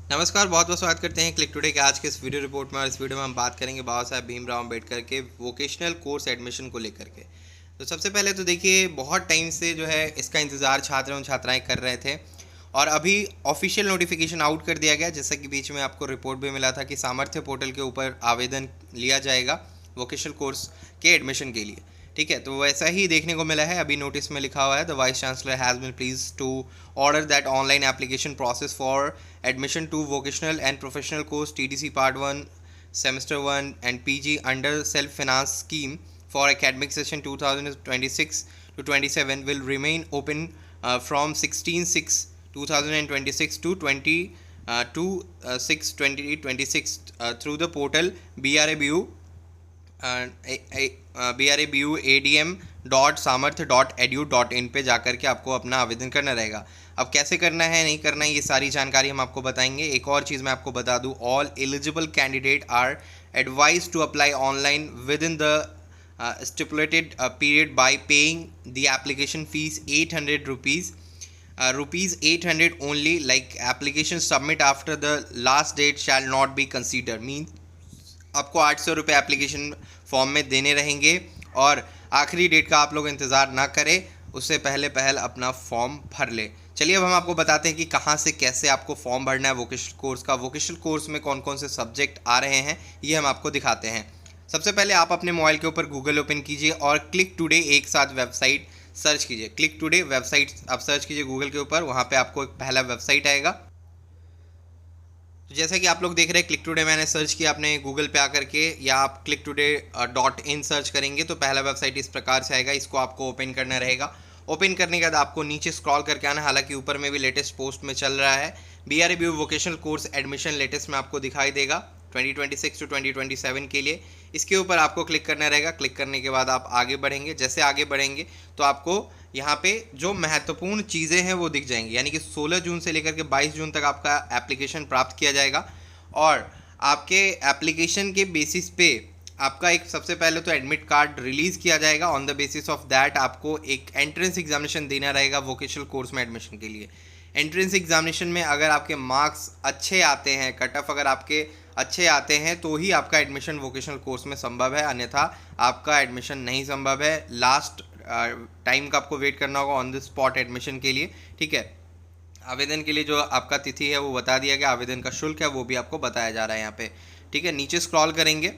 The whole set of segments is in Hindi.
नमस्कार, बहुत बहुत स्वागत करते हैं क्लिक टुडे के आज के इस वीडियो रिपोर्ट में। और इस वीडियो में हम बात करेंगे बाबा साहब भीमराव अम्बेडकर के वोकेशनल कोर्स एडमिशन को लेकर के। तो सबसे पहले तो देखिए, बहुत टाइम से जो है इसका इंतज़ार छात्र एवं छात्राएं कर रहे थे और अभी ऑफिशियल नोटिफिकेशन आउट कर दिया गया। जैसा कि बीच में आपको रिपोर्ट भी मिला था कि सामर्थ्य पोर्टल के ऊपर आवेदन लिया जाएगा वोकेशनल कोर्स के एडमिशन के लिए। ठीक है, तो वैसा ही देखने को मिला है। अभी नोटिस में लिखा हुआ है, the vice chancellor has been pleased to order that online application process for admission to vocational and professional course TDC Part 1 Semester 1 and PG under self finance scheme for academic session 2026 to 27 will remain open from 16/6/2026 to 6/2026 through the portal BRABU BRABUADM.samarth.edu.in पे जाकर के आपको अपना आवेदन करना रहेगा। अब कैसे करना है, नहीं करना है, ये सारी जानकारी हम आपको बताएंगे। एक और चीज़ मैं आपको बता दूं, all eligible candidate are advise to apply online within the stipulated period by paying the application fees 800 rupees, rupees 800 only. Like application submit after the last date shall not be considered, means आपको 800 रुपये एप्लीकेशन फॉर्म में देने रहेंगे और आखिरी डेट का आप लोग इंतज़ार ना करें, उससे पहले अपना फॉर्म भर ले। चलिए अब हम आपको बताते हैं कि कहाँ से कैसे आपको फॉर्म भरना है वोकेशनल कोर्स का। वोकेशनल कोर्स में कौन कौन से सब्जेक्ट आ रहे हैं ये हम आपको दिखाते हैं। सबसे पहले आप अपने मोबाइल के ऊपर गूगल ओपन कीजिए और क्लिक टुडे एक साथ वेबसाइट सर्च कीजिए। क्लिक टुडे वेबसाइट आप सर्च कीजिए गूगल के ऊपर, वहाँ पे आपको एक पहला वेबसाइट आएगा। तो जैसा कि आप लोग देख रहे हैं, क्लिक टुडे मैंने सर्च किया अपने गूगल पे आकर के, या आप clicktoday.in सर्च करेंगे तो पहला वेबसाइट इस प्रकार से आएगा। इसको आपको ओपन करना रहेगा। ओपन करने के बाद आपको नीचे स्क्रॉल करके आना, हालांकि ऊपर में भी लेटेस्ट पोस्ट में चल रहा है। BRABU vocational course admission latest में आपको दिखाई देगा 2026 टू 2027 के लिए। इसके ऊपर आपको क्लिक करना रहेगा। क्लिक करने के बाद आप आगे बढ़ेंगे। जैसे आगे बढ़ेंगे तो आपको यहाँ पे जो महत्वपूर्ण चीज़ें हैं वो दिख जाएंगी, यानी कि 16 जून से लेकर के 22 जून तक आपका एप्लीकेशन प्राप्त किया जाएगा और आपके एप्लीकेशन के बेसिस पे आपका एक सबसे पहले तो एडमिट कार्ड रिलीज़ किया जाएगा। On the basis of that आपको एक एंट्रेंस एग्जामिनेशन देना रहेगा वोकेशनल कोर्स में एडमिशन के लिए। एंट्रेंस एग्जामिनेशन में अगर आपके मार्क्स अच्छे आते हैं, कट ऑफ अगर आपके अच्छे आते हैं, तो ही आपका एडमिशन वोकेशनल कोर्स में संभव है, अन्यथा आपका एडमिशन नहीं संभव है। लास्ट टाइम का आपको वेट करना होगा ऑन द स्पॉट एडमिशन के लिए। ठीक है, आवेदन के लिए जो आपका तिथि है वो बता दिया गया, आवेदन का शुल्क है वो भी आपको बताया जा रहा है यहाँ पे। ठीक है, नीचे स्क्रॉल करेंगे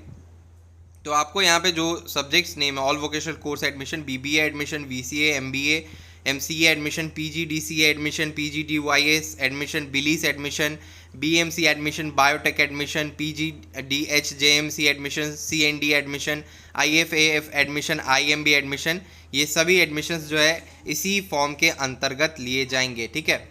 तो आपको यहाँ पे जो सब्जेक्ट्स नेम है, all vocational course admission, BBA admission, VCA, MBA, MCA admission, PGDCA admission, PGDYS admission, BLIS admission, BMC admission, biotech admission, PGDH JMC admission, CND admission, IFAF admission, IMB admission, ये सभी एडमिशन्स जो है इसी फॉर्म के अंतर्गत लिए जाएंगे। ठीक है,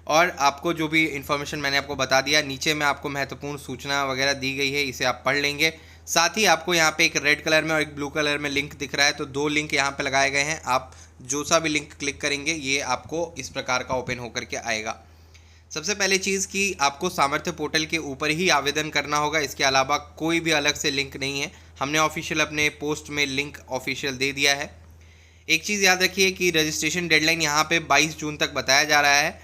और आपको जो भी इन्फॉर्मेशन मैंने आपको बता दिया, नीचे में आपको महत्वपूर्ण सूचना वगैरह दी गई है, इसे आप पढ़ लेंगे। साथ ही आपको यहाँ पे एक रेड कलर में और एक ब्लू कलर में लिंक दिख रहा है, तो दो लिंक यहाँ पे लगाए गए हैं। आप जो सा भी लिंक क्लिक करेंगे ये आपको इस प्रकार का ओपन होकर के आएगा। सबसे पहले चीज़ कि आपको सामर्थ्य पोर्टल के ऊपर ही आवेदन करना होगा, इसके अलावा कोई भी अलग से लिंक नहीं है। हमने ऑफिशियल अपने पोस्ट में लिंक ऑफिशियल दे दिया है। एक चीज़ याद रखिए कि रजिस्ट्रेशन डेडलाइन यहाँ पे 22 जून तक बताया जा रहा है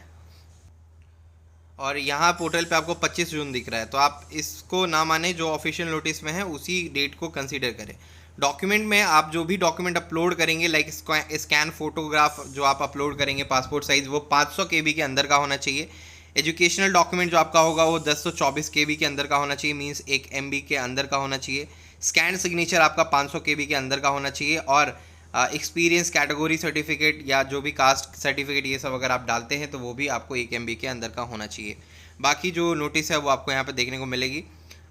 और यहाँ पोर्टल पे आपको 25 जून दिख रहा है, तो आप इसको ना माने, जो ऑफिशियल नोटिस में है उसी डेट को कंसीडर करें। डॉक्यूमेंट में आप जो भी डॉक्यूमेंट अपलोड करेंगे, लाइक स्कैन फोटोग्राफ जो आप अपलोड करेंगे पासपोर्ट साइज़, वो 500 KB के अंदर का होना चाहिए। एजुकेशनल डॉक्यूमेंट जो आपका होगा वो 1024 KB के अंदर का होना चाहिए, मीन्स 1 MB के अंदर का होना चाहिए। स्कैन सिग्नेचर आपका 500 KB के अंदर का होना चाहिए और एक्सपीरियंस कैटेगरी सर्टिफिकेट या जो भी कास्ट सर्टिफिकेट ये सब अगर आप डालते हैं तो वो भी आपको 1 MB के अंदर का होना चाहिए। बाकी जो नोटिस है वो आपको यहाँ पे देखने को मिलेगी।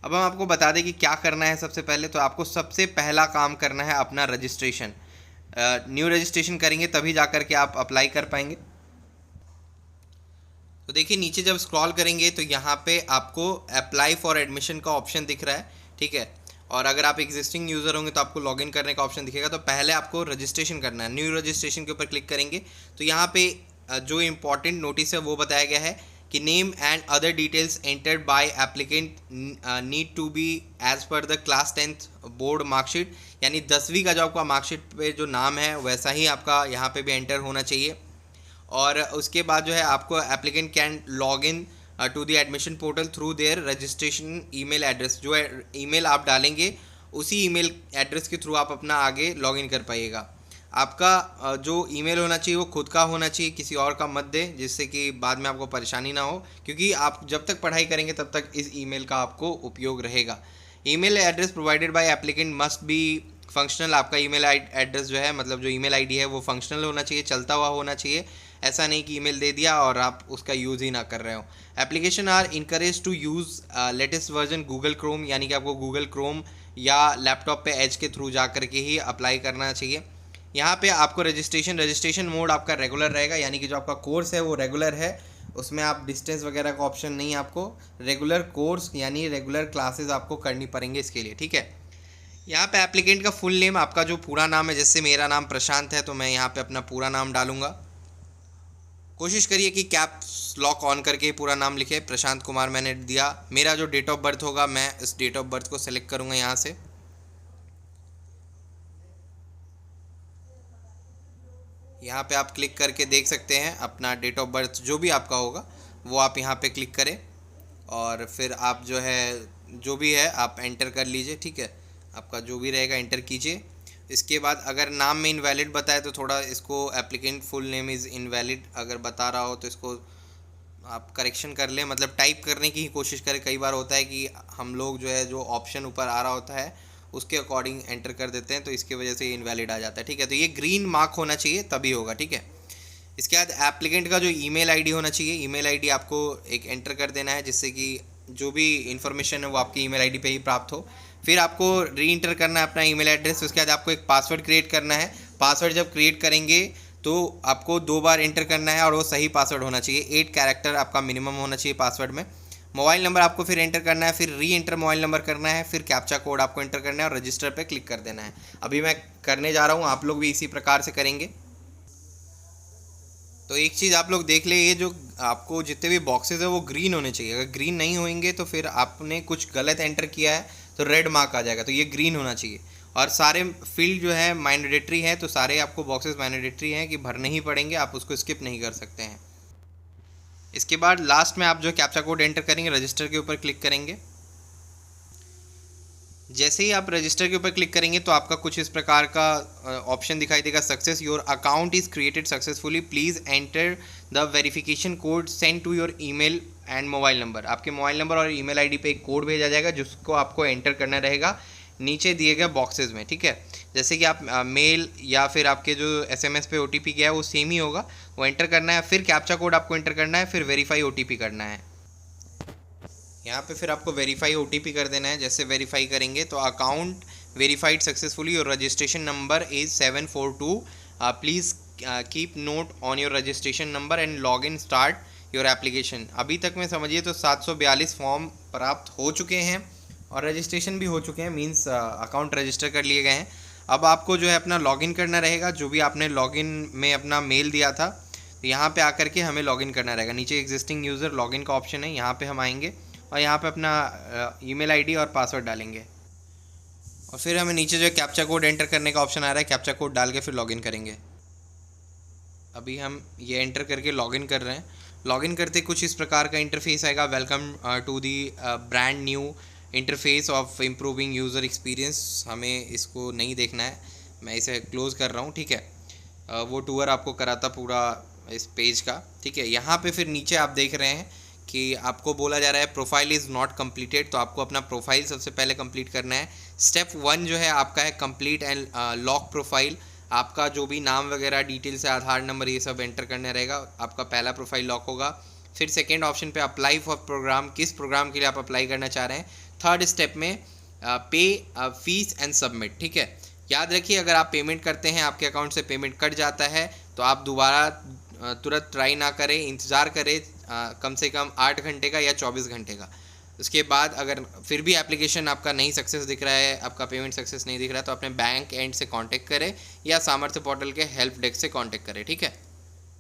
अब हम आपको बता दें कि क्या करना है। सबसे पहले तो आपको सबसे पहला काम करना है अपना रजिस्ट्रेशन। न्यू रजिस्ट्रेशन करेंगे तभी जा कर के आप अप्लाई कर पाएंगे। तो देखिए, नीचे जब स्क्रॉल करेंगे तो यहाँ पे आपको अप्लाई फॉर एडमिशन का ऑप्शन दिख रहा है। ठीक है, और अगर आप एग्जिस्टिंग यूज़र होंगे तो आपको लॉगिन करने का ऑप्शन दिखेगा। तो पहले आपको रजिस्ट्रेशन करना है। न्यू रजिस्ट्रेशन के ऊपर क्लिक करेंगे तो यहाँ पे जो इम्पॉर्टेंट नोटिस है वो बताया गया है कि name and other details entered by applicant need to be as per the class 10th board marksheet, यानी 10वीं का जो आपका मार्कशीट पे जो नाम है वैसा ही आपका यहाँ पे भी एंटर होना चाहिए। और उसके बाद जो है आपको applicant can log in to the admission portal through their registration email address. जो ईमेल आप डालेंगे उसी ईमेल एड्रेस के थ्रू आप अपना आगे लॉगिन कर पाइएगा। आपका जो ईमेल होना चाहिए वो खुद का होना चाहिए, किसी और का मत दें, जिससे कि बाद में आपको परेशानी ना हो, क्योंकि आप जब तक पढ़ाई करेंगे तब तक इस ईमेल का आपको उपयोग रहेगा। Email address provided by applicant must be functional. आपका ईमेल एड्रेस जो है, मतलब जो ईमेल आईडी है वो फंक्शनल होना चाहिए, चलता हुआ होना चाहिए। ऐसा नहीं कि ईमेल दे दिया और आप उसका यूज़ ही ना कर रहे हो। Application are encourage to use latest version Google Chrome, यानी कि आपको गूगल क्रोम या लैपटॉप पे एज के थ्रू जा करके ही अप्लाई करना चाहिए। यहाँ पे आपको रजिस्ट्रेशन मोड आपका रेगुलर रहेगा, यानी कि जो आपका कोर्स है वो रेगुलर है, उसमें आप डिस्टेंस वगैरह का ऑप्शन नहीं है। आपको रेगुलर कोर्स यानी रेगुलर क्लासेस आपको करनी पड़ेंगे इसके लिए, ठीक है। यहाँ पे एप्लीकेंट का फुल नेम, आपका जो पूरा नाम है, जैसे मेरा नाम प्रशांत है तो मैं यहाँ पे अपना पूरा नाम डालूंगा। कोशिश करिए कि कैप्स लॉक ऑन करके पूरा नाम लिखे। प्रशांत कुमार मैंने दिया। मेरा जो डेट ऑफ बर्थ होगा मैं इस डेट ऑफ बर्थ को सेलेक्ट करूँगा यहाँ से। यहाँ पे आप क्लिक करके देख सकते हैं अपना डेट ऑफ बर्थ जो भी आपका होगा वो आप यहाँ पे क्लिक करें और फिर आप जो है जो भी है आप एंटर कर लीजिए, ठीक है। आपका जो भी रहेगा एंटर कीजिए। इसके बाद अगर नाम में इनवैलिड बताए तो थोड़ा इसको applicant full name is invalid अगर बता रहा हो तो इसको आप करेक्शन कर लें, मतलब टाइप करने की ही कोशिश करें। कई बार होता है कि हम लोग जो है जो ऑप्शन ऊपर आ रहा होता है उसके अकॉर्डिंग एंटर कर देते हैं, तो इसकी वजह से ये इनवैलिड आ जाता है, ठीक है। तो ये ग्रीन मार्क होना चाहिए तभी होगा, ठीक है। इसके बाद एप्लीकेंट का जो ईमेल आईडी होना चाहिए, ईमेल आईडी आपको एक एंटर कर देना है, जिससे कि जो भी इन्फॉर्मेशन है वो आपकी ईमेल आईडी पे ही प्राप्त हो। फिर आपको री इंटर करना है अपना ईमेल एड्रेस। उसके बाद आपको एक पासवर्ड क्रिएट करना है। पासवर्ड जब क्रिएट करेंगे तो आपको 2 बार एंटर करना है और वो सही पासवर्ड होना चाहिए। 8 कैरेक्टर आपका मिनिमम होना चाहिए पासवर्ड में। मोबाइल नंबर आपको फिर एंटर करना है, फिर री एंटर मोबाइल नंबर करना है, फिर कैप्चा कोड आपको एंटर करना है और रजिस्टर पे क्लिक कर देना है। अभी मैं करने जा रहा हूँ, आप लोग भी इसी प्रकार से करेंगे। तो एक चीज़ आप लोग देख ले, ये जो आपको जितने भी बॉक्सेस है वो ग्रीन होने चाहिए। अगर ग्रीन नहीं होंगे तो फिर आपने कुछ गलत एंटर किया है तो रेड मार्क आ जाएगा। तो ये ग्रीन होना चाहिए और सारे फील्ड जो है मैंडेटरी है, तो सारे आपको बॉक्सेस मैंडेटरी हैं कि भरने ही पड़ेंगे, आप उसको स्किप नहीं कर सकते हैं। इसके बाद लास्ट में आप जो कैप्चा कोड एंटर करेंगे, रजिस्टर के ऊपर क्लिक करेंगे। जैसे ही आप रजिस्टर के ऊपर क्लिक करेंगे तो आपका कुछ इस प्रकार का ऑप्शन दिखाई देगा, success your account is created successfully, please enter the verification code send to your email and mobile number. आपके मोबाइल नंबर और ईमेल आईडी पे एक कोड भेजा जाएगा जिसको आपको एंटर करना रहेगा नीचे दिए गए बॉक्सेस में, ठीक है। जैसे कि आप मेल या फिर आपके जो एसएमएस पे ओटीपी गया है वो सेम ही होगा, वो एंटर करना है। फिर कैप्चा कोड आपको एंटर करना है, फिर वेरीफाई ओटीपी करना है। यहाँ पे फिर आपको वेरीफाई ओटीपी कर देना है। जैसे वेरीफाई करेंगे तो account verified successfully, your registration number is 742, please keep note on your registration number and log in start your application. अभी तक में समझिए तो 742 फॉर्म प्राप्त हो चुके हैं और रजिस्ट्रेशन भी हो चुके हैं, मीन्स अकाउंट रजिस्टर कर लिए गए हैं। अब आपको जो है अपना लॉगिन करना रहेगा, जो भी आपने लॉगिन में अपना मेल दिया था तो यहाँ पे आकर के हमें लॉगिन करना रहेगा। नीचे एग्जिस्टिंग यूज़र लॉगिन का ऑप्शन है, यहाँ पे हम आएंगे और यहाँ पे अपना ईमेल आईडी और पासवर्ड डालेंगे और फिर हमें नीचे जो है कैप्चा कोड एंटर करने का ऑप्शन आ रहा है, कैप्चा कोड डाल के फिर लॉगिन करेंगे। अभी हम ये एंटर करके लॉगिन कर रहे हैं। लॉगिन करते कुछ इस प्रकार का इंटरफेस आएगा, welcome to the brand new interface of improving user experience. हमें इसको नहीं देखना है, मैं इसे क्लोज़ कर रहा हूँ, ठीक है। वो टूर आपको कराता पूरा इस पेज का, ठीक है। यहाँ पे फिर नीचे आप देख रहे हैं कि आपको बोला जा रहा है प्रोफाइल इज़ नॉट कंप्लीटेड, तो आपको अपना प्रोफाइल सबसे पहले कंप्लीट करना है। स्टेप 1 जो है आपका है कंप्लीट एंड लॉक प्रोफाइल। आपका जो भी नाम वगैरह डिटेल्स है, आधार नंबर, ये सब एंटर करना रहेगा, आपका पहला प्रोफाइल लॉक होगा। फिर सेकेंड ऑप्शन पे अप्लाई फॉर प्रोग्राम, किस प्रोग्राम के लिए आप अप्लाई करना चाह रहे हैं। थर्ड स्टेप में पे फीस एंड सबमिट, ठीक है। याद रखिए अगर आप पेमेंट करते हैं, आपके अकाउंट से पेमेंट कट जाता है तो आप दोबारा तुरंत ट्राई ना करें, इंतज़ार करें कम से कम 8 घंटे का या 24 घंटे का। उसके बाद अगर फिर भी एप्लीकेशन आपका नहीं सक्सेस दिख रहा है, आपका पेमेंट सक्सेस नहीं दिख रहा है, तो अपने बैंक एंड से कांटेक्ट करें या सामर्थ्य पोर्टल के हेल्प डेस्क से कांटेक्ट करें, ठीक है।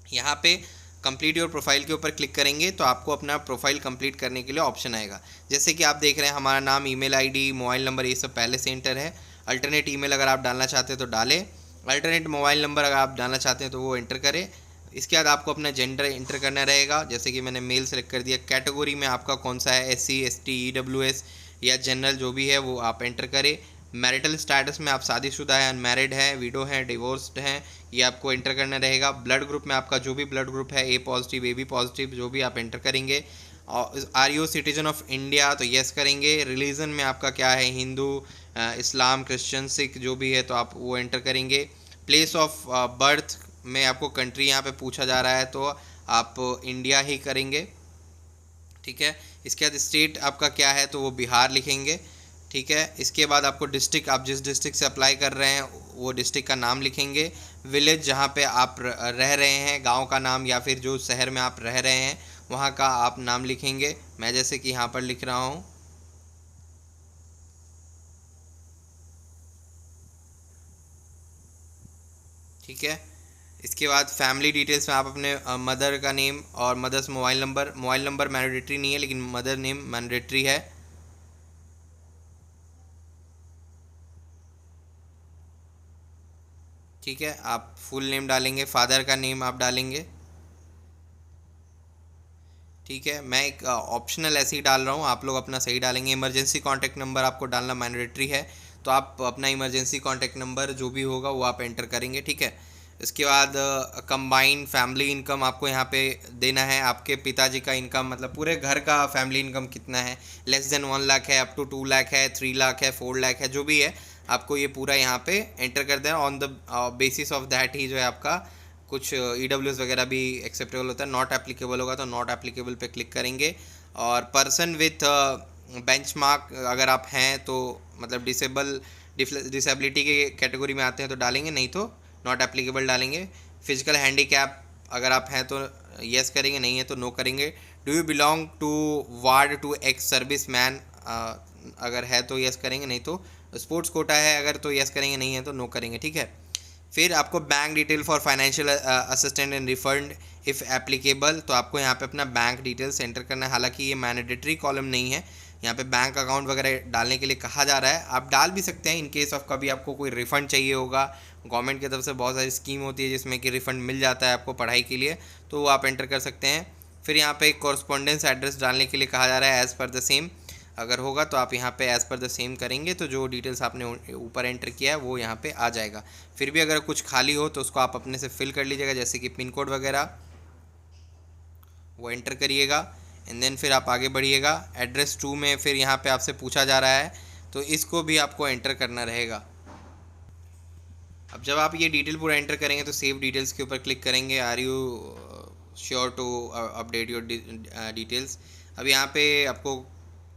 यहाँ पे कंप्लीट योर प्रोफाइल के ऊपर क्लिक करेंगे तो आपको अपना प्रोफाइल कंप्लीट करने के लिए ऑप्शन आएगा। जैसे कि आप देख रहे हैं हमारा नाम, ईमेल आईडी, मोबाइल नंबर, ये सब पहले से एंटर है। अल्टरनेट ईमेल अगर आप डालना चाहते हैं तो डालें, अल्टरनेट मोबाइल नंबर अगर आप डालना चाहते हैं तो वो एंटर करें। इसके बाद आपको अपना जेंडर इंटर करना रहेगा, जैसे कि मैंने मेल सेलेक्ट कर दिया। कैटेगरी में आपका कौन सा है, SC ST EWS या जनरल जो भी है वो आप एंटर करें। मैरिटल स्टेटस में आप शादीशुदा है, अनमैरिड है, विडो है, डिवोर्स्ड हैं, ये आपको एंटर करना रहेगा। ब्लड ग्रुप में आपका जो भी ब्लड ग्रुप है, A पॉजिटिव AB पॉजिटिव जो भी आप एंटर करेंगे। Are you citizen of India, तो येस करेंगे। रिलीजन में आपका क्या है, हिंदू, इस्लाम, क्रिश्चियन, सिख जो भी है तो आप वो एंटर करेंगे। प्लेस ऑफ बर्थ में आपको कंट्री यहाँ पे पूछा जा रहा है तो आप इंडिया ही करेंगे, ठीक है। इसके बाद स्टेट आपका क्या है तो वो बिहार लिखेंगे, ठीक है। इसके बाद आपको डिस्ट्रिक्ट, आप जिस डिस्ट्रिक्ट से अप्लाई कर रहे हैं वो डिस्ट्रिक्ट का नाम लिखेंगे। विलेज जहाँ पे आप रह रहे हैं, गांव का नाम, या फिर जो शहर में आप रह रहे हैं वहाँ का आप नाम लिखेंगे। मैं जैसे कि यहाँ पर लिख रहा हूँ, ठीक है। इसके बाद फैमिली डिटेल्स में आप अपने मदर का नेम और मदर्स मोबाइल नंबर मैंडेटरी नहीं है लेकिन मदर नेम मैंडेटरी है, ठीक है। आप फुल नेम डालेंगे, फादर का नेम आप डालेंगे, ठीक है। मैं एक ऑप्शनल ऐसे ही डाल रहा हूँ, आप लोग अपना सही डालेंगे। इमरजेंसी कॉन्टैक्ट नंबर आपको डालना मैंडेटरी है, तो आप अपना इमरजेंसी कॉन्टैक्ट नंबर जो भी होगा वो आप एंटर करेंगे, ठीक है। इसके बाद कंबाइंड फैमिली इनकम आपको यहाँ पे देना है। आपके पिताजी का इनकम मतलब पूरे घर का फैमिली इनकम कितना है, लेस देन 1 लाख है, अप टू 2 लाख है, 3 लाख है, 4 लाख है, जो भी है आपको ये पूरा यहाँ पे एंटर कर देना। On the basis of that he जो है आपका कुछ EWS वगैरह भी एक्सेप्टेबल होता है। नॉट एप्लीकेबल होगा तो नॉट एप्लीकेबल पे क्लिक करेंगे। और पर्सन विथ बेंचमार्क अगर आप हैं तो मतलब डिसेबिलिटी के कैटेगरी में आते हैं तो डालेंगे, नहीं तो नॉट एप्लीकेबल डालेंगे। फिजिकल हैंडीकैप अगर आप हैं तो येस करेंगे, नहीं है तो नो करेंगे। Do you belong to ward to ex service man, अगर है तो येस करेंगे, नहीं तो स्पोर्ट्स कोटा है अगर तो येस करेंगे, नहीं है तो नो करेंगे, ठीक है। फिर आपको bank detail for financial assistant and refund if applicable, तो आपको यहाँ पे अपना बैंक डिटेल्स एंटर करना है। हालांकि ये मैंडेटरी कॉलम नहीं है, यहाँ पे बैंक अकाउंट वगैरह डालने के लिए कहा जा रहा है। आप डाल भी सकते हैं इन केस ऑफ कभी आपको कोई रिफ़ंड चाहिए होगा। गवर्नमेंट की तरफ से बहुत सारी स्कीम होती है जिसमें कि रिफ़ंड मिल जाता है आपको पढ़ाई के लिए, तो वो आप एंटर कर सकते हैं। फिर यहाँ पे कॉरस्पॉन्डेंस एड्रेस डालने के लिए कहा जा रहा है एज़ पर द सेम, अगर होगा तो आप यहाँ पे एज़ पर द सेम करेंगे तो जो डिटेल्स आपने ऊपर एंटर किया है वो यहाँ पे आ जाएगा। फिर भी अगर कुछ खाली हो तो उसको आप अपने से फिल कर लीजिएगा, जैसे कि पिन कोड वगैरह वो एंटर करिएगा। एंड देन फिर आप आगे बढ़िएगा। एड्रेस 2 में फिर यहाँ पे आपसे पूछा जा रहा है तो इसको भी आपको एंटर करना रहेगा। अब जब आप ये डिटेल पूरा एंटर करेंगे तो सेव डिटेल्स के ऊपर क्लिक करेंगे। Are you sure to update your details. अब यहाँ पे आपको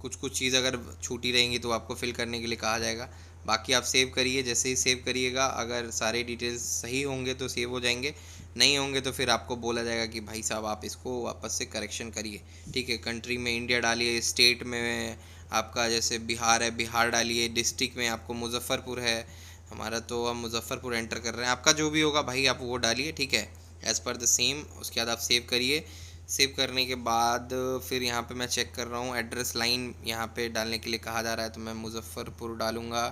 कुछ कुछ चीज़ अगर छूटी रहेंगी तो आपको फिल करने के लिए कहा जाएगा, बाकी आप सेव करिए। जैसे ही सेव करिएगा अगर सारे डिटेल्स सही होंगे तो सेव हो जाएंगे, नहीं होंगे तो फिर आपको बोला जाएगा कि भाई साहब आप इसको वापस से करेक्शन करिए, ठीक है। कंट्री में इंडिया डालिए, स्टेट में आपका जैसे बिहार है बिहार डालिए, डिस्ट्रिक्ट में आपको मुजफ्फरपुर है, हमारा तो हम मुजफ्फरपुर एंटर कर रहे हैं, आपका जो भी होगा भाई आप वो डालिए, ठीक है, एज़ पर द सेम। उसके बाद आप सेव करिए। सेव करने के बाद फिर यहाँ पे मैं चेक कर रहा हूँ एड्रेस लाइन यहाँ पे डालने के लिए कहा जा रहा है तो मैं मुजफ्फरपुर डालूँगा।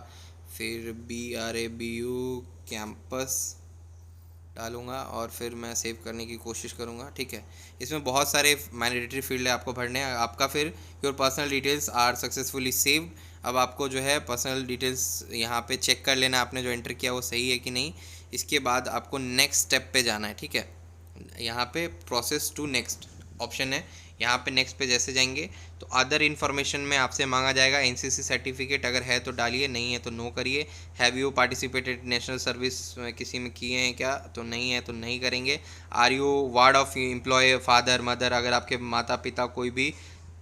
फिर BRABU कैंपस डालूँगा और फिर मैं सेव करने की कोशिश करूँगा, ठीक है। इसमें बहुत सारे मैंडेटरी फील्ड है आपको भरने हैं। आपका फिर your personal details are successfully saved. अब आपको जो है पर्सनल डिटेल्स यहाँ पे चेक कर लेना आपने जो एंटर किया वो सही है कि नहीं। इसके बाद आपको नेक्स्ट स्टेप पे जाना है, ठीक है। यहाँ पे प्रोसेस टू नेक्स्ट ऑप्शन है, यहाँ पे नेक्स्ट पे जैसे जाएंगे तो अदर इन्फॉर्मेशन में आपसे मांगा जाएगा NCC सर्टिफिकेट, अगर है तो डालिए, नहीं है तो नो करिए। Have you participated national service किसी में किए हैं क्या, तो नहीं है तो नहीं करेंगे। Are you ward of employ father mother, अगर आपके माता पिता कोई भी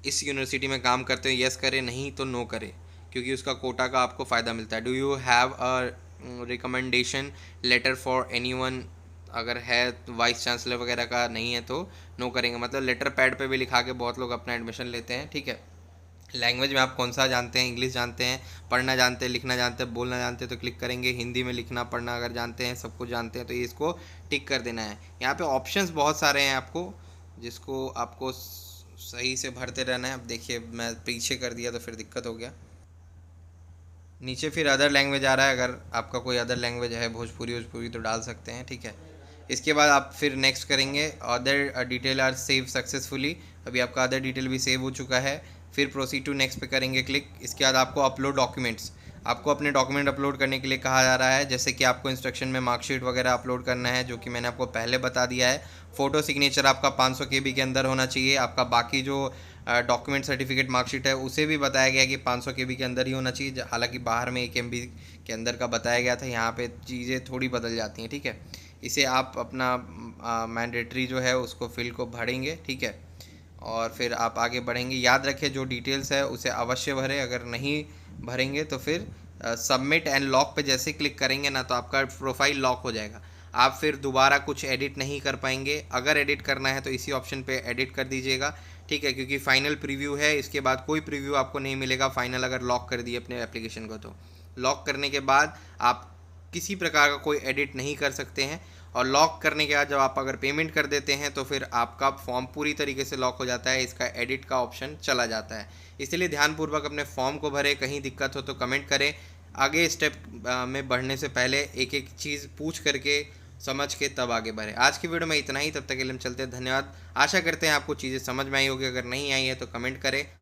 इस यूनिवर्सिटी में काम करते हो यस करें, नहीं तो नो करें क्योंकि उसका कोटा का आपको फ़ायदा मिलता है। Do you have a recommendation letter for anyone, अगर है वाइस चांसलर वगैरह का, नहीं है तो नो करेंगे। मतलब लेटर पैड पे भी लिखा के बहुत लोग अपना एडमिशन लेते हैं, ठीक है। लैंग्वेज में आप कौन सा जानते हैं, इंग्लिश जानते हैं, पढ़ना जानते हैं, लिखना जानते हैं, बोलना जानते हैं तो क्लिक करेंगे। हिंदी में लिखना पढ़ना अगर जानते हैं, सब कुछ जानते हैं तो ये इसको टिक कर देना है। यहाँ पे ऑप्शंस बहुत सारे हैं आपको, जिसको आपको सही से भरते रहना है। अब देखिए मैं पीछे कर दिया तो फिर दिक्कत हो गया। नीचे फिर अदर लैंग्वेज आ रहा है, अगर आपका कोई अदर लैंग्वेज है भोजपुरी तो डाल सकते हैं, ठीक है। इसके बाद आप फिर नेक्स्ट करेंगे other detail are save successfully, अभी आपका अदर डिटेल भी सेव हो चुका है। फिर प्रोसीड टू नेक्स्ट पे करेंगे क्लिक। इसके बाद आपको अपलोड डॉक्यूमेंट्स, आपको अपने डॉक्यूमेंट अपलोड करने के लिए कहा जा रहा है, जैसे कि आपको इंस्ट्रक्शन में मार्कशीट वगैरह अपलोड करना है, जो कि मैंने आपको पहले बता दिया है। फ़ोटो सिग्नेचर आपका 500 KB के अंदर होना चाहिए। आपका बाकी जो डॉक्यूमेंट सर्टिफिकेट मार्कशीट है उसे भी बताया गया कि 500 KB के अंदर ही होना चाहिए, हालांकि बाहर में 1 MB के अंदर का बताया गया था। यहाँ पे चीज़ें थोड़ी बदल जाती हैं, ठीक है। इसे आप अपना मैंडेटरी जो है उसको फिल को भरेंगे, ठीक है, और फिर आप आगे बढ़ेंगे। याद रखें जो डिटेल्स है उसे अवश्य भरें, अगर नहीं भरेंगे तो फिर सबमिट एंड लॉक पे जैसे क्लिक करेंगे ना तो आपका प्रोफाइल लॉक हो जाएगा। आप फिर दोबारा कुछ एडिट नहीं कर पाएंगे। अगर एडिट करना है तो इसी ऑप्शन पे एडिट कर दीजिएगा, ठीक है, क्योंकि फाइनल प्रीव्यू है, इसके बाद कोई प्रीव्यू आपको नहीं मिलेगा। फाइनल अगर लॉक कर दिए अपने एप्लीकेशन को तो लॉक करने के बाद आप किसी प्रकार का कोई एडिट नहीं कर सकते हैं। और लॉक करने के बाद जब आप अगर पेमेंट कर देते हैं तो फिर आपका फॉर्म पूरी तरीके से लॉक हो जाता है, इसका एडिट का ऑप्शन चला जाता है। इसलिए ध्यानपूर्वक अपने फॉर्म को भरें। कहीं दिक्कत हो तो कमेंट करें। आगे स्टेप में बढ़ने से पहले एक एक चीज़ पूछ करके समझ के तब आगे बढ़ें। आज की वीडियो में इतना ही, तब तक के लिए हम चलते हैं। धन्यवाद। आशा करते हैं आपको चीज़ें समझ में आई होगी, अगर नहीं आई है तो कमेंट करें।